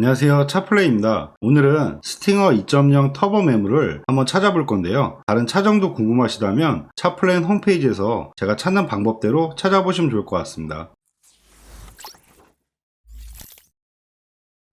안녕하세요, 차플레이입니다. 오늘은 스팅어 2.0 터보 매물을 한번 찾아볼 건데요. 다른 차종도 궁금하시다면 차플레이 홈페이지에서 제가 찾는 방법대로 찾아보시면 좋을 것 같습니다.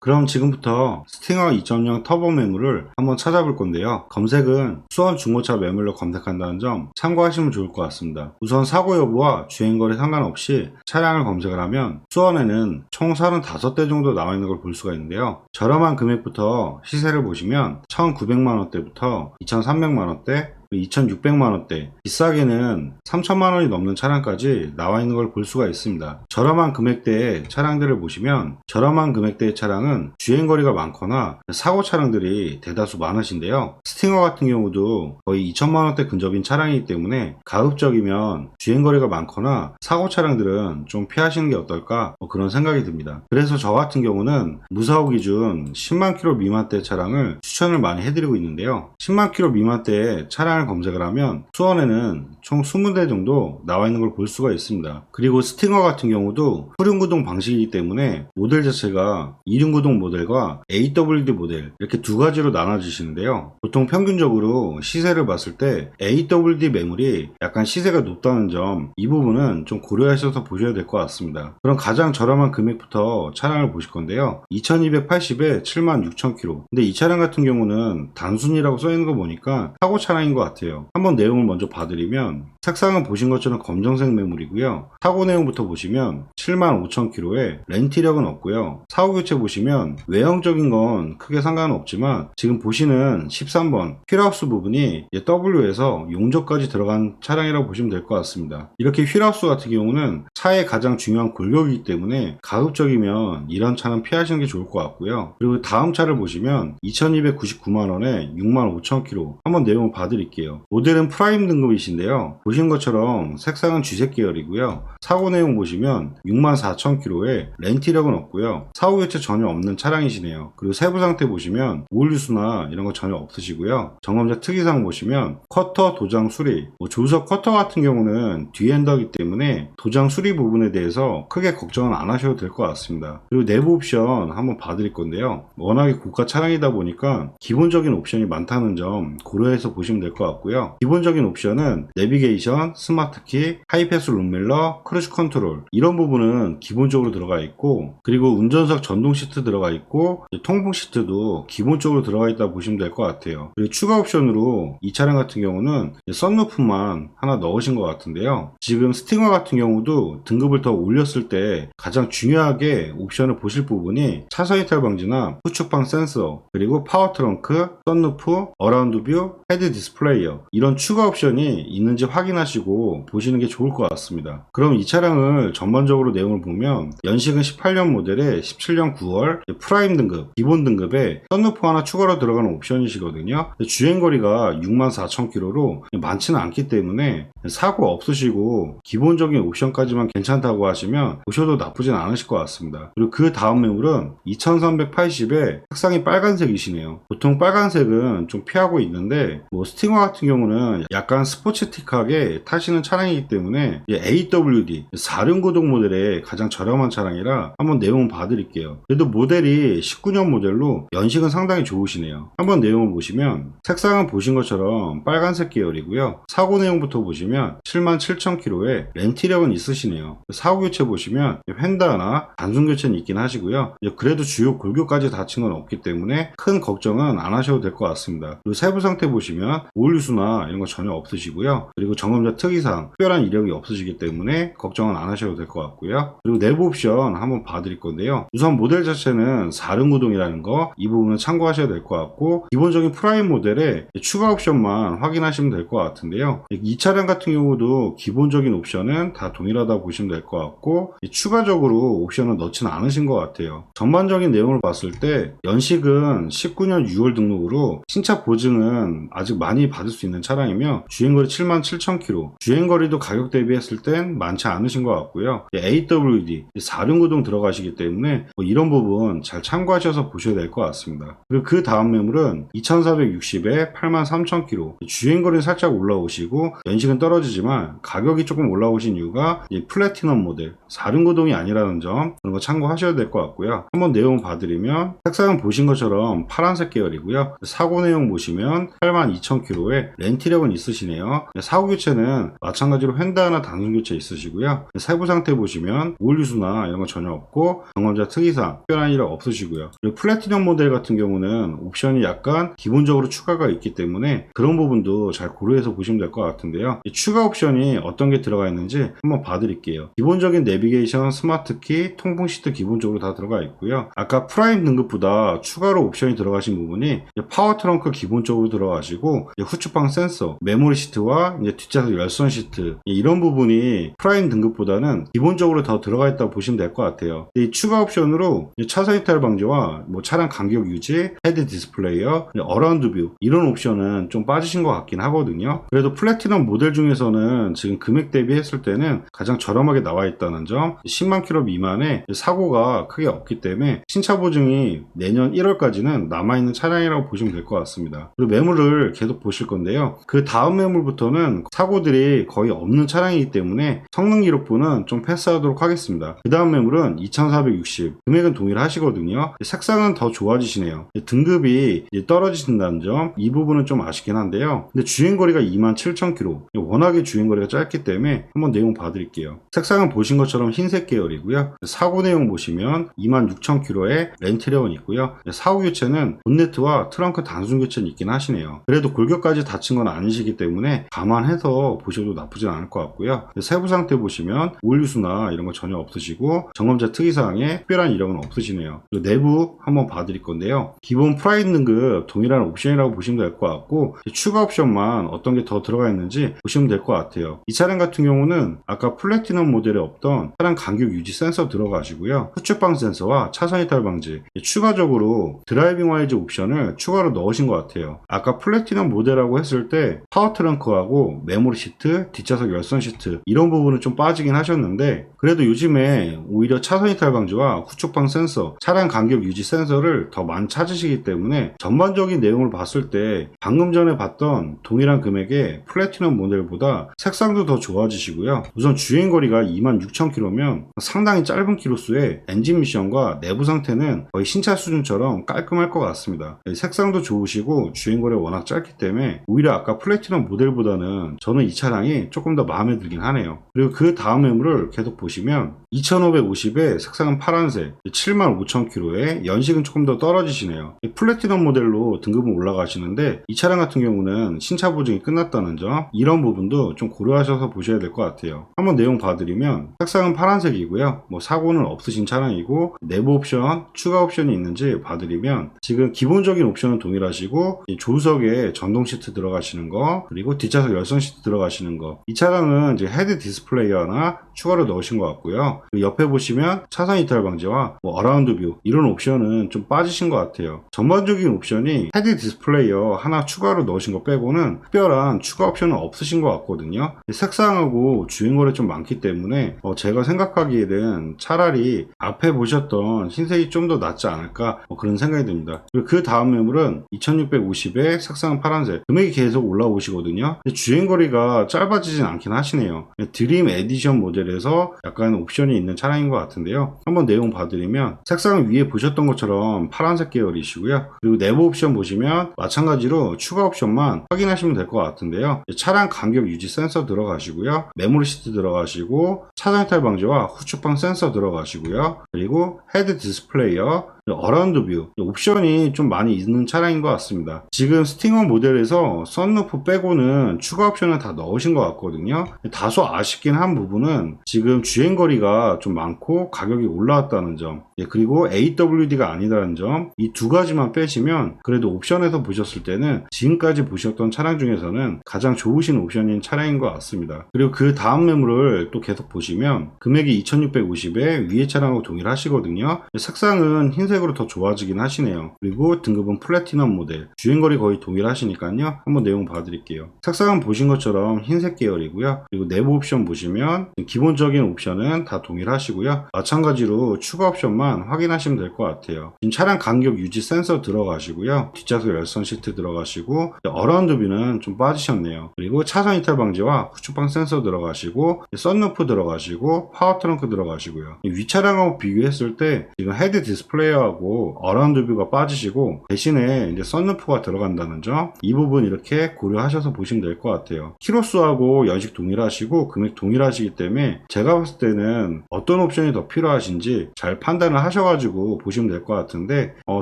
그럼 지금부터 스팅어 2.0 터보 매물을 한번 찾아볼 건데요. 검색은 수원 중고차 매물로 검색한다는 점 참고하시면 좋을 것 같습니다. 우선 사고 여부와 주행거리 상관없이 차량을 검색을 하면 수원에는 총 35대 정도 나와 있는 걸 볼 수가 있는데요. 저렴한 금액부터 시세를 보시면 1,900만원대부터 2,300만원대 2,600만원대, 비싸게는 3,000만원이 넘는 차량까지 나와 있는 걸 볼 수가 있습니다. 저렴한 금액대의 차량들을 보시면 저렴한 금액대의 차량은 주행거리가 많거나 사고 차량들이 대다수 많으신데요. 스팅어 같은 경우도 거의 2,000만원대 근접인 차량이기 때문에 가급적이면 주행거리가 많거나 사고 차량들은 좀 피하시는 게 어떨까 그런 생각이 듭니다. 그래서 저 같은 경우는 무사고 기준 10만 킬로 미만대 차량을 추천을 많이 해드리고 있는데요. 10만 킬로 미만대의 차량을 검색을 하면 수원에는 총 20대 정도 나와 있는 걸 볼 수가 있습니다. 그리고 스팅어 같은 경우도 후륜구동 방식이기 때문에 모델 자체가 이륜구동 모델과 AWD 모델 이렇게 두 가지로 나눠지시는데요. 보통 평균적으로 시세를 봤을 때 AWD 매물이 약간 시세가 높다는 점, 이 부분은 좀 고려하셔서 보셔야 될 것 같습니다. 그럼 가장 저렴한 금액부터 차량을 보실 건데요. 2280에 76,000km. 근데 이 차량 같은 경우는 단순이라고 써있는 거 보니까 사고 차량인 것 같아요. 한번 내용을 먼저 봐드리면 색상은 보신 것처럼 검정색 매물이고요. 사고 내용부터 보시면 75,000km에 렌트력은 없고요. 사고 교체 보시면 외형적인 건 크게 상관은 없지만 지금 보시는 13번 휠하우스 부분이 W에서 용접까지 들어간 차량이라고 보시면 될 것 같습니다. 이렇게 휠하우스 같은 경우는 차의 가장 중요한 골격이기 때문에 가급적이면 이런 차는 피하시는 게 좋을 것 같고요. 그리고 다음 차를 보시면 2,299만원에 65,000km 한번 내용을 봐드릴게요. 모델은 프라임 등급이신데요. 보신 것처럼 색상은 쥐색 계열이고요. 사고 내용 보시면 64,000km에 렌트력은 없고요. 사고 교체 전혀 없는 차량이시네요. 그리고 세부 상태 보시면 오일 누수나 이런 거 전혀 없으시고요. 점검자 특이사항 보시면 커터 도장 수리, 조수석 커터 같은 경우는 뒤엔더이기 때문에 도장 수리 부분에 대해서 크게 걱정은 안 하셔도 될 것 같습니다. 그리고 내부 옵션 한번 봐드릴 건데요. 워낙에 고가 차량이다 보니까 기본적인 옵션이 많다는 점 고려해서 보시면 될 것 같고요. 기본적인 옵션은 내비게이션, 스마트키, 하이패스 룸밀러, 크루즈 컨트롤 이런 부분은 기본적으로 들어가 있고, 그리고 운전석 전동 시트 들어가 있고 통풍 시트도 기본적으로 들어가 있다 보시면 될 것 같아요. 그리고 추가 옵션으로 이 차량 같은 경우는 썬루프만 하나 넣으신 것 같은데요. 지금 스팅어 같은 경우도 등급을 더 올렸을 때 가장 중요하게 옵션을 보실 부분이 차선 이탈 방지나 후측방 센서, 그리고 파워 트렁크, 썬루프, 어라운드 뷰, 헤드 디스플레이어 이런 추가 옵션이 있는지 확인하시고 보시는 게 좋을 것 같습니다. 그럼 이 차량을 전반적으로 내용을 보면 연식은 18년 모델에 17년 9월 프라임 등급, 기본 등급에 썬루프 하나 추가로 들어가는 옵션이시거든요. 주행거리가 64,000km로 많지는 않기 때문에 사고 없으시고 기본적인 옵션까지만 괜찮다고 하시면 보셔도 나쁘진 않으실 것 같습니다. 그리고 그 다음 매물은 2380에 색상이 빨간색이시네요. 보통 빨간색은 좀 피하고 있는데 스팅어 같은 경우는 약간 스포츠틱하게 타시는 차량이기 때문에 AWD 4륜구동 모델의 가장 저렴한 차량이라 한번 내용을 봐드릴게요. 그래도 모델이 19년 모델로 연식은 상당히 좋으시네요. 한번 내용을 보시면 색상은 보신 것처럼 빨간색 계열이고요. 사고 내용부터 보시면 77,000km에 렌트력은 있으시네요. 사고 교체 보시면 휀다나 단순 교체는 있긴 하시고요. 그래도 주요 골격까지 다친 건 없기 때문에 큰 걱정은 안 하셔도 될 것 같습니다. 그리고 세부 상태 보시면 오일 누수나 이런 거 전혀 없으시고요. 그리고 점검자 특이사항 특별한 이력이 없으시기 때문에 걱정은 안 하셔도 될 것 같고요. 그리고 내부 옵션 한번 봐드릴 건데요. 우선 모델 자체는 4륜구동이라는 거, 이 부분은 참고하셔야 될 것 같고, 기본적인 프라임 모델에 추가 옵션만 확인하시면 될 것 같은데요. 이 차량 같은 경우도 기본적인 옵션은 다 동일하다고 보시면 될 것 같고, 추가적으로 옵션은 넣지는 않으신 것 같아요. 전반적인 내용을 봤을 때 연식은 19년 6월 등록으로 신차 보증은 아직 많이 받을 수 있는 차량이며 주행거리 77,000km 3,000km, 주행거리도 가격 대비했을 땐 많지 않으신 것 같고요. AWD 4륜구동 들어가시기 때문에 이런 부분 잘 참고하셔서 보셔야 될 것 같습니다. 그리고 그 다음 매물은 2,460에 83,000km, 주행거리는 살짝 올라오시고 연식은 떨어지지만 가격이 조금 올라오신 이유가 플래티넘 모델 4륜구동이 아니라는 점, 그런 거 참고하셔야 될 것 같고요. 한번 내용 봐드리면 색상은 보신 것처럼 파란색 계열이고요. 사고 내용 보시면 82,000km에 렌트력은 있으시네요. 사고 교체는 마찬가지로 횡단이나 단순 교체 있으시고요. 세부 상태 보시면 오일 유수나 이런 거 전혀 없고 경험자 특이사항 특별한 일 없으시고요. 그리고 플래티넘 모델 같은 경우는 옵션이 약간 기본적으로 추가가 있기 때문에 그런 부분도 잘 고려해서 보시면 될 것 같은데요. 추가 옵션이 어떤 게 들어가 있는지 한번 봐드릴게요. 기본적인 내비게이션, 스마트키, 통풍 시트 기본적으로 다 들어가 있고요. 아까 프라임 등급보다 추가로 옵션이 들어가신 부분이 파워 트렁크 기본적으로 들어가시고 후추방 센서, 메모리 시트와 뒷좌석 열선 시트 이런 부분이 프라임 등급보다는 기본적으로 더 들어가 있다고 보시면 될 것 같아요. 이 추가 옵션으로 차선 이탈 방지와 차량 간격 유지, 헤드 디스플레이어, 어라운드 뷰 이런 옵션은 좀 빠지신 것 같긴 하거든요. 그래도 플래티넘 모델 중에서는 지금 금액 대비했을 때는 가장 저렴하게 나와 있다는 점, 10만 킬로 미만의 사고가 크게 없기 때문에 신차 보증이 내년 1월까지는 남아있는 차량이라고 보시면 될 것 같습니다. 그리고 매물을 계속 보실 건데요. 그 다음 매물부터는 사고들이 거의 없는 차량이기 때문에 성능 기록부는 좀 패스하도록 하겠습니다. 그 다음 매물은 2,460, 금액은 동일하시거든요. 색상은 더 좋아지시네요. 등급이 떨어지신다는 점, 이 부분은 좀 아쉽긴 한데요. 근데 주행거리가 27,000km, 워낙에 주행거리가 짧기 때문에 한번 내용 봐드릴게요. 색상은 보신 것처럼 흰색 계열이고요. 사고 내용 보시면 26,000km에 렌트력은 있고요. 사고 교체는 본네트와 트렁크 단순 교체는 있긴 하시네요. 그래도 골격까지 다친 건 아니시기 때문에 감안해서 보셔도 나쁘진 않을 것 같고요. 세부 상태 보시면 오일 유수나 이런 거 전혀 없으시고 점검자 특이사항에 특별한 이력은 없으시네요. 그리고 내부 한번 봐드릴 건데요. 기본 프라임 등급 동일한 옵션이라고 보시면 될 것 같고 추가 옵션만 어떤 게 더 들어가 있는지 보시면 될 것 같아요. 이 차량 같은 경우는 아까 플래티넘 모델에 없던 차량 간격 유지 센서 들어가시고요. 후측방 센서와 차선 이탈 방지, 추가적으로 드라이빙 와이즈 옵션을 추가로 넣으신 것 같아요. 아까 플래티넘 모델이라고 했을 때 파워 트렁크하고 메모리 시트, 뒷좌석 열선 시트 이런 부분은 좀 빠지긴 하셨는데 그래도 요즘에 오히려 차선 이탈 방지와 후측방 센서, 차량 간격 유지 센서를 더 많이 찾으시기 때문에 전반적인 내용을 봤을 때 방금 전에 봤던 동일한 금액의 플래티넘 모델보다 색상도 더 좋아지시고요. 우선 주행거리가 26,000km면 상당히 짧은 키로수에 엔진 미션과 내부 상태는 거의 신차 수준처럼 깔끔할 것 같습니다. 색상도 좋으시고 주행거리가 워낙 짧기 때문에 오히려 아까 플래티넘 모델보다는 저는 이 차량이 조금 더 마음에 들긴 하네요. 그리고 그 다음 매물을 계속 보시면 2,550에 색상은 파란색, 75,000km에 연식은 조금 더 떨어지시네요. 플래티넘 모델로 등급은 올라가시는데 이 차량 같은 경우는 신차 보증이 끝났다는 점, 이런 부분도 좀 고려하셔서 보셔야 될 것 같아요. 한번 내용 봐드리면 색상은 파란색이고요. 사고는 없으신 차량이고 내부 옵션, 추가 옵션이 있는지 봐드리면 지금 기본적인 옵션은 동일하시고 조수석에 전동 시트 들어가시는 거, 그리고 뒷좌석 열선 시트 들어가시는 거, 이 차량은 이제 헤드 디스플레이어 하나 추가로 넣으신 것 같고요. 그리고 옆에 보시면 차선 이탈 방지와 어라운드 뷰 이런 옵션은 좀 빠지신 것 같아요. 전반적인 옵션이 헤드 디스플레이어 하나 추가로 넣으신 거 빼고는 특별한 추가 옵션은 없으신 것 같거든요. 색상하고 주행거리 좀 많기 때문에 제가 생각하기에는 차라리 앞에 보셨던 흰색이 좀 더 낫지 않을까 그런 생각이 듭니다. 그리고 그 다음 매물은 2650에 색상은 파란색, 금액이 계속 올라오시거든요. 근데 주행거리가 짧아지진 않긴 하시네요. 드림 에디션 모델에서 약간 옵션이 있는 차량인 것 같은데요. 한번 내용 봐드리면 색상은 위에 보셨던 것처럼 파란색 계열이시고요. 그리고 내부 옵션 보시면 마찬가지로 추가 옵션만 확인하시면 될 것 같은데요. 차량 간격 유지 센서 들어가시고요. 메모리 시트 들어가시고 차선 이탈 방지와 후측방 센서 들어가시고요. 그리고 헤드 디스플레이어, 어라운드 뷰 옵션이 좀 많이 있는 차량인 것 같습니다. 지금 스팅어 모델에서 썬루프 빼고는 추가 옵션을 다 넣으신 것 같거든요. 다소 아쉽긴 한 부분은 지금 주행거리가 좀 많고 가격이 올라왔다는 점, 그리고 AWD가 아니다는 점, 이 두 가지만 빼시면 그래도 옵션에서 보셨을 때는 지금까지 보셨던 차량 중에서는 가장 좋으신 옵션인 차량인 것 같습니다. 그리고 그 다음 매물을 또 계속 보시면 금액이 2650에 위에 차량하고 동일하시거든요. 색상은 흰색 흰색으로 더 좋아지긴 하시네요. 그리고 등급은 플래티넘 모델, 주행거리 거의 동일하시니까요. 한번 내용 봐드릴게요. 색상은 보신 것처럼 흰색 계열이고요. 그리고 내부 옵션 보시면 기본적인 옵션은 다 동일하시고요. 마찬가지로 추가 옵션만 확인하시면 될 것 같아요. 지금 차량 간격 유지 센서 들어가시고요. 뒷좌석 열선 시트 들어가시고 어라운드 뷰는 좀 빠지셨네요. 그리고 차선 이탈 방지와 후측방 센서 들어가시고 썬루프 들어가시고 파워 트렁크 들어가시고요. 윗차량하고 비교했을 때 지금 헤드 디스플레이하고 어라운드 뷰가 빠지시고 대신에 이제 썬루프가 들어간다는 점, 이 부분 이렇게 고려하셔서 보시면 될 것 같아요. 키로수하고 연식 동일하시고 금액 동일하시기 때문에 제가 봤을 때는 어떤 옵션이 더 필요하신지 잘 판단을 하셔가지고 보시면 될 것 같은데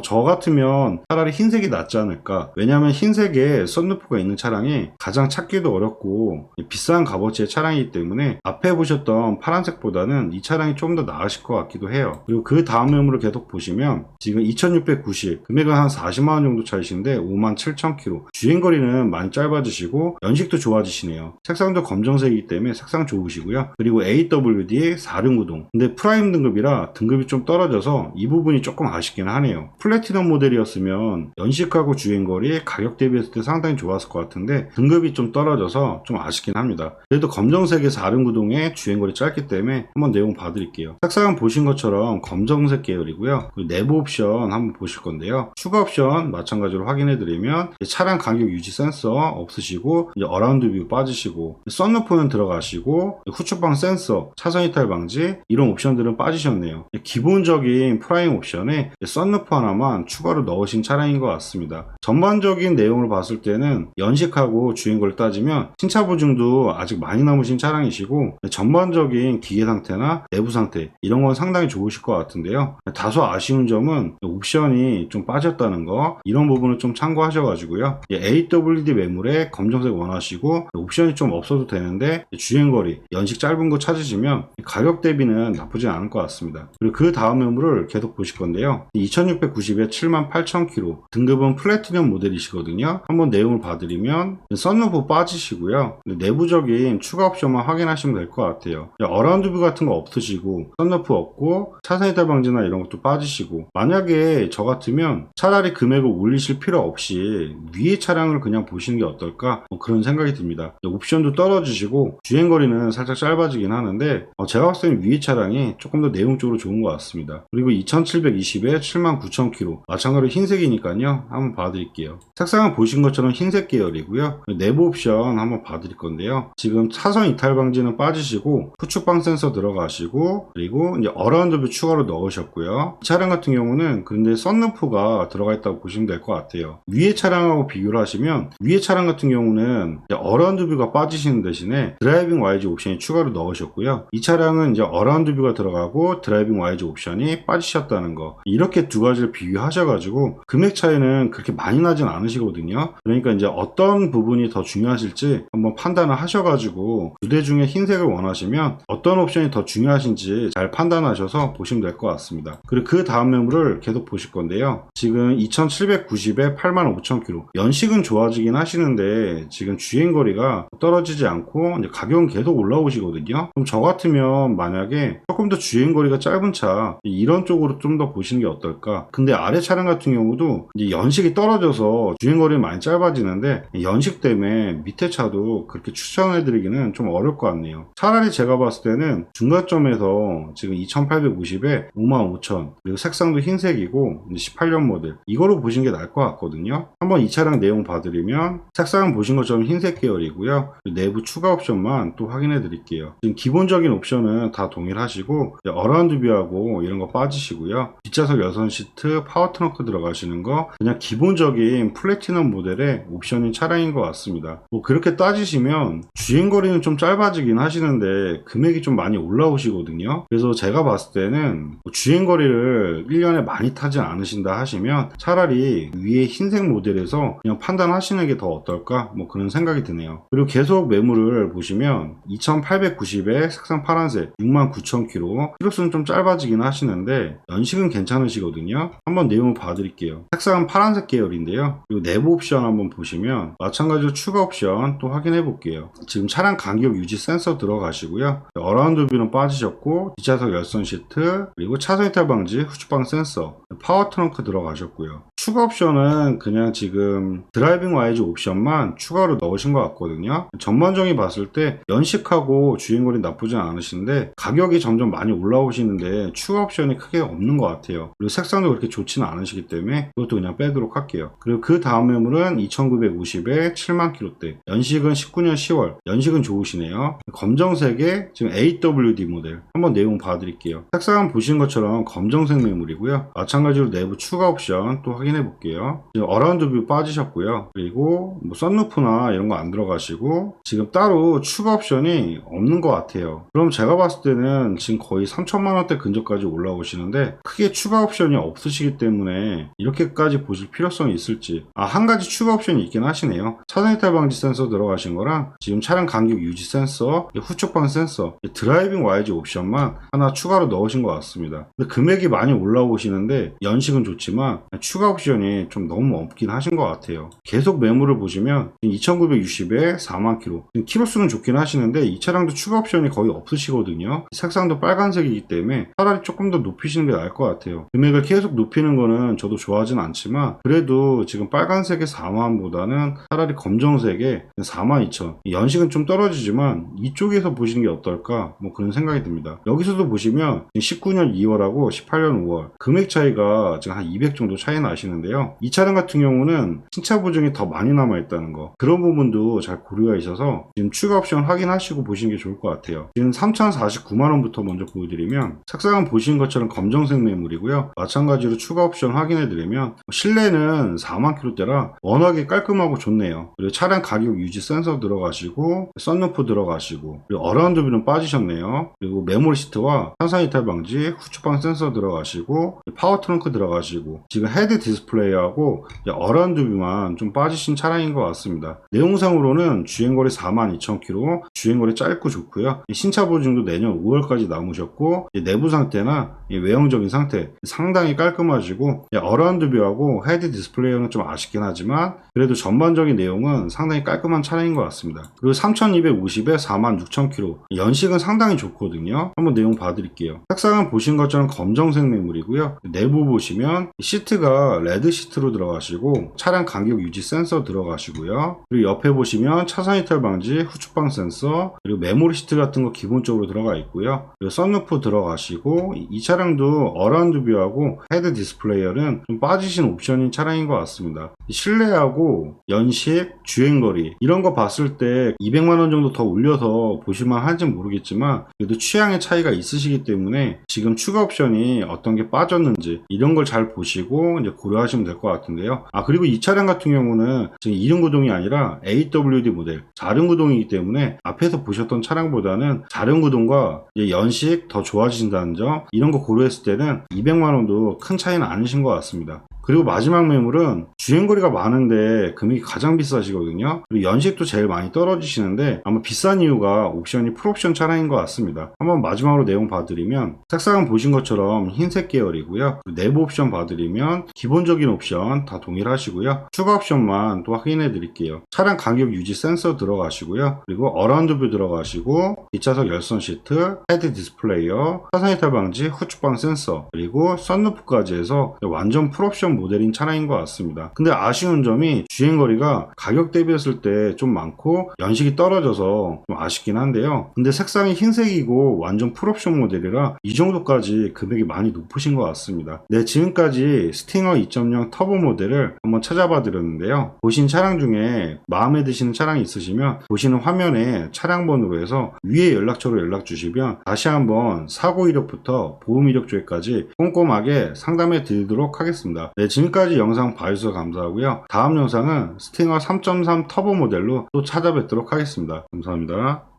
저 같으면 차라리 흰색이 낫지 않을까. 왜냐하면 흰색에 썬루프가 있는 차량이 가장 찾기도 어렵고 비싼 값어치의 차량이기 때문에 앞에 보셨던 파란색보다는 이 차량이 좀 더 나으실 것 같기도 해요. 그리고 그 다음 매물을 계속 보시면 지금 2690, 금액은 한 40만원 정도 차이신데 57,000km, 주행거리는 많이 짧아지시고 연식도 좋아지시네요. 색상도 검정색이기 때문에 색상 좋으시고요. 그리고 AWD 4륜구동, 근데 프라임 등급이라 등급이 좀 떨어져서 이 부분이 조금 아쉽긴 하네요. 플래티넘 모델이었으면 연식하고 주행거리 가격 대비했을 때 상당히 좋았을 것 같은데 등급이 좀 떨어져서 좀 아쉽긴 합니다. 그래도 검정색의 4륜구동에 주행거리 짧기 때문에 한번 내용 봐드릴게요. 색상은 보신 것처럼 검정색 계열이고요. 그리고 내부 옵션 한번 보실 건데요. 추가 옵션 마찬가지로 확인해드리면 차량 간격 유지 센서 없으시고 이제 어라운드 뷰 빠지시고 썬루프는 들어가시고 후측방 센서, 차선 이탈 방지 이런 옵션들은 빠지셨네요. 기본적인 프라임 옵션에 썬루프 하나만 추가로 넣으신 차량인 것 같습니다. 전반적인 내용을 봤을 때는 연식하고 주행거리를 따지면 신차 보증도 아직 많이 남으신 차량이시고 전반적인 기계 상태나 내부 상태 이런 건 상당히 좋으실 것 같은데요. 다소 아쉬운 점은 옵션이 좀 빠졌다는 거, 이런 부분을 좀 참고하셔가지고요. AWD 매물에 검정색 원하시고 옵션이 좀 없어도 되는데 주행거리, 연식 짧은 거 찾으시면 가격 대비는 나쁘지 않을 것 같습니다. 그리고 그 다음 매물을 계속 보실 건데요. 2690에 78,000km, 등급은 플래티넘 모델이시거든요. 한번 내용을 봐드리면 썬루프 빠지시고요. 내부적인 추가 옵션만 확인하시면 될 것 같아요. 어라운드 뷰 같은 거 없으시고 썬루프 없고 차선 이탈 방지나 이런 것도 빠지시고, 만약에 저 같으면 차라리 금액을 올리실 필요 없이 위에 차량을 그냥 보시는 게 어떨까, 그런 생각이 듭니다. 옵션도 떨어지시고 주행거리는 살짝 짧아지긴 하는데 제가 봤을 때는 위에 차량이 조금 더 내용적으로 좋은 것 같습니다. 그리고 2720에 79,000km, 마찬가지로 흰색이니까요. 한번 봐드릴게요. 색상은 보신 것처럼 흰색 계열이고요. 내부 옵션 한번 봐드릴 건데요. 지금 차선 이탈 방지는 빠지시고 후측방 센서 들어가시고 그리고 이제 어라운드 뷰 추가로 넣으셨고요. 이 차량 같은 경우는 근데 썬루프가 들어가 있다고 보시면 될 것 같아요. 위에 차량하고 비교를 하시면 위에 차량 같은 경우는 어라운드 뷰가 빠지시는 대신에 드라이빙 YG 옵션이 추가로 넣으셨고요. 이 차량은 이제 어라운드 뷰가 들어가고 드라이빙 YG 옵션이 빠지셨다는 거, 이렇게 두 가지를 비교하셔가지고 금액 차이는 그렇게 많이 나진 않으시거든요. 그러니까 이제 어떤 부분이 더 중요하실지 한번 판단을 하셔가지고 두 대 중에 흰색을 원하시면 어떤 옵션이 더 중요하신지 잘 판단하셔서 보시면 될 것 같습니다. 그리고 그 다음 매물을 계속 보실 건데요. 지금 2790에 85,000km, 연식은 좋아지긴 하시는데 지금 주행거리가 떨어지지 않고 이제 가격은 계속 올라오시거든요. 그럼 저 같으면 만약에 조금 더 주행거리가 짧은 차 이런 쪽으로 좀 더 보시는 게 어떨까. 근데 아래 차량 같은 경우도 이제 연식이 떨어져서 주행거리는 많이 짧아지는데 연식 때문에 밑에 차도 그렇게 추천해드리기는 좀 어려울 것 같네요. 차라리 제가 봤을 때는 중간점에서 지금 2850에 55,000, 그리고 색상도 흰색이고 18년 모델, 이거로 보시는 게 나을 것 같거든요. 한번 이 차량 내용 봐드리면 색상은 보신 것처럼 흰색 계열이고요. 내부 추가 옵션만 또 확인해 드릴게요. 지금 기본적인 옵션은 다 동일하시고 어라운드 뷰하고 이런 거 빠지시고요. 뒷좌석 여선 시트, 파워 트렁크 들어가시는 거 그냥 기본적인 플래티넘 모델의 옵션인 차량인 것 같습니다. 뭐 그렇게 따지시면 주행거리는 좀 짧아지긴 하시는데 금액이 좀 많이 올라오시거든요. 그래서 제가 봤을 때는 주행거리를 1년에 많이 타지 않으신다 하시면 차라리 위에 흰색 모델에서 그냥 판단하시는 게 더 어떨까, 뭐 그런 생각이 드네요. 그리고 계속 매물을 보시면 2890에 색상 파란색 69,000km, 키로수는 좀 짧아지긴 하시는데 연식은 괜찮으시거든요. 한번 내용을 봐드릴게요. 색상은 파란색 계열인데요. 그리고 내부 옵션 한번 보시면 마찬가지로 추가 옵션 또 확인해 볼게요. 지금 차량 간격 유지 센서 들어가시고요. 어라운드 뷰는 빠지셨고 뒷좌석 열선 시트, 그리고 차선 이탈 방지, 후측방 후추방 센서, 파워 트렁크 들어가셨고요. 추가 옵션은 그냥 지금 드라이빙 와이즈 옵션만 추가로 넣으신 것 같거든요. 전반적인 봤을 때 연식하고 주행거리 나쁘진 않으신데 가격이 점점 많이 올라오시는데 추가 옵션이 크게 없는 것 같아요. 그리고 색상도 그렇게 좋지는 않으시기 때문에 그것도 그냥 빼도록 할게요. 그리고 그 다음 매물은 2950에 7만 킬로대, 연식은 19년 10월, 연식은 좋으시네요. 검정색의 지금 AWD 모델 한번 내용 봐드릴게요. 색상은 보시는 것처럼 검정색 매물이고요. 마찬가지로 내부 추가 옵션 또 확인해 볼게요. 지금 어라운드 뷰 빠지셨고요. 그리고 뭐 썬루프나 이런 거 안 들어가시고 지금 따로 추가 옵션이 없는 것 같아요. 그럼 제가 봤을 때는 지금 거의 3천만 원대 근처까지 올라오시는데 크게 추가 옵션이 없으시기 때문에 이렇게까지 보실 필요성이 있을지. 한 가지 추가 옵션이 있긴 하시네요. 차선 이탈 방지 센서 들어가신 거랑 지금 차량 간격 유지 센서, 후측방 센서, 드라이빙 와이즈 옵션만 하나 추가로 넣으신 것 같습니다. 근데 금액이 많이 올라오시는데 연식은 좋지만 추가 옵션이 좀 너무 없긴 하신 것 같아요. 계속 매물을 보시면 2960에 4만 킬로, 키로수는 좋긴 하시는데 이 차량도 추가 옵션이 거의 없으시거든요. 색상도 빨간색이기 때문에 차라리 조금 더 높이시는 게 나을 것 같아요. 금액을 계속 높이는 거는 저도 좋아하진 않지만 그래도 지금 빨간색의 4만보다는 차라리 검정색의 42,000, 연식은 좀 떨어지지만 이쪽에서 보시는 게 어떨까 뭐 그런 생각이 듭니다. 여기서도 보시면 19년 2월하고 18년 5월 금액 차이가 지금 한 200 정도 차이 나시는데요. 이 차량 같은 경우는 신차 보증이 더 많이 남아있다는 거, 그런 부분도 잘 고려가 있어서 지금 추가 옵션 확인하시고 보시는 게 좋을 것 같아요. 지금 3,049만원부터 먼저 보여드리면 색상은 보시는 것처럼 검정색 매물이고요. 마찬가지로 추가 옵션 확인해드리면 실내는 4만 킬로대라 워낙에 깔끔하고 좋네요. 그리고 차량 가격 유지 센서 들어가시고 썬루프 들어가시고 그리고 어라운드 뷰는 빠지셨네요. 그리고 메모리 시트와 탄산 이탈 방지, 후측방 센서 들어가시고 파워 트렁크 들어가시고 지금 헤드 디스플레이하고 어라운드 뷰만 좀 빠지신 차량인 것 같습니다. 내용상으로는 주행거리 42,000km, 주행거리 짧고 좋고요. 신차 보증도 내년 5월까지 남으셨고 내부 상태나 외형적인 상태 상당히 깔끔하시고 어라운드 뷰하고 헤드 디스플레이어는 좀 아쉽긴 하지만 그래도 전반적인 내용은 상당히 깔끔한 차량인 것 같습니다. 그리고 3250에 46,000km, 연식은 상당히 좋거든요. 한번 내용 봐드릴게요. 색상은 보신 것처럼 검정색 매물이고요. 내부 보시면 시트가 레드 시트로 들어가시고 차량 간격 유지 센서 들어가시고요. 그리고 옆에 보시면 차선 이탈 방지, 후측방 센서, 그리고 메모리 시트 같은 거 기본적으로 들어가 있고요. 그리고 썬루프 들어가시고 이 차량도 어라운드 뷰하고 헤드 디스플레이어는 좀 빠지신 옵션인 차량인 것 같습니다. 실내하고 연식, 주행거리 이런 거 봤을 때 200만원 정도 더 올려서 보실만 할진 모르겠지만 그래도 취향의 차이가 있으시기 때문에 지금 추가 옵션이 어떤 게 빠졌는지 이런 걸 잘 보시고 이제 고려하시면 될 것 같은데요. 그리고 이 차량 같은 경우는 지금 2륜 구동이 아니라 AWD 모델 4륜 구동이기 때문에 앞에서 보셨던 차량보다는 4륜 구동과 연식 더 좋아지신다는 점, 이런 거 고려했을 때는 200만원도 큰 차이는 아니신 것 같습니다. 그리고 마지막 매물은 주행거리가 많은데 금액이 가장 비싸시거든요. 그리고 연식도 제일 많이 떨어지시는데 아마 비싼 이유가 옵션이 풀옵션 차량인 것 같습니다. 한번 마지막으로 내용 봐드리면 색상은 보신 것처럼 흰색 계열이고요. 내부 옵션 봐드리면 기본적인 옵션 다 동일하시고요. 추가 옵션만 또 확인해 드릴게요. 차량 간격 유지 센서 들어가시고요. 그리고 어라운드 뷰 들어가시고 뒷좌석 열선 시트, 헤드 디스플레이어, 차선 이탈 방지, 후측방 센서, 그리고 썬루프까지 해서 완전 풀옵션 모델인 차량인 것 같습니다. 근데 아쉬운 점이 주행거리가 가격 대비했을 때 좀 많고 연식이 떨어져서 좀 아쉽긴 한데요. 근데 색상이 흰색이고 완전 풀옵션 모델이라 이 정도까지 금액이 많이 높으신 것 같습니다. 네, 지금까지 스팅어 2.0 터보 모델을 한번 찾아봐 드렸는데요. 보신 차량 중에 마음에 드시는 차량이 있으시면 보시는 화면에 차량 번호로 해서 위에 연락처로 연락 주시면 다시 한번 사고 이력부터 보험 이력 조회까지 꼼꼼하게 상담해 드리도록 하겠습니다. 네, 지금까지 영상 봐주셔서 감사하고요. 다음 영상은 스팅어 3.3 터보 모델로 또 찾아뵙도록 하겠습니다. 감사합니다.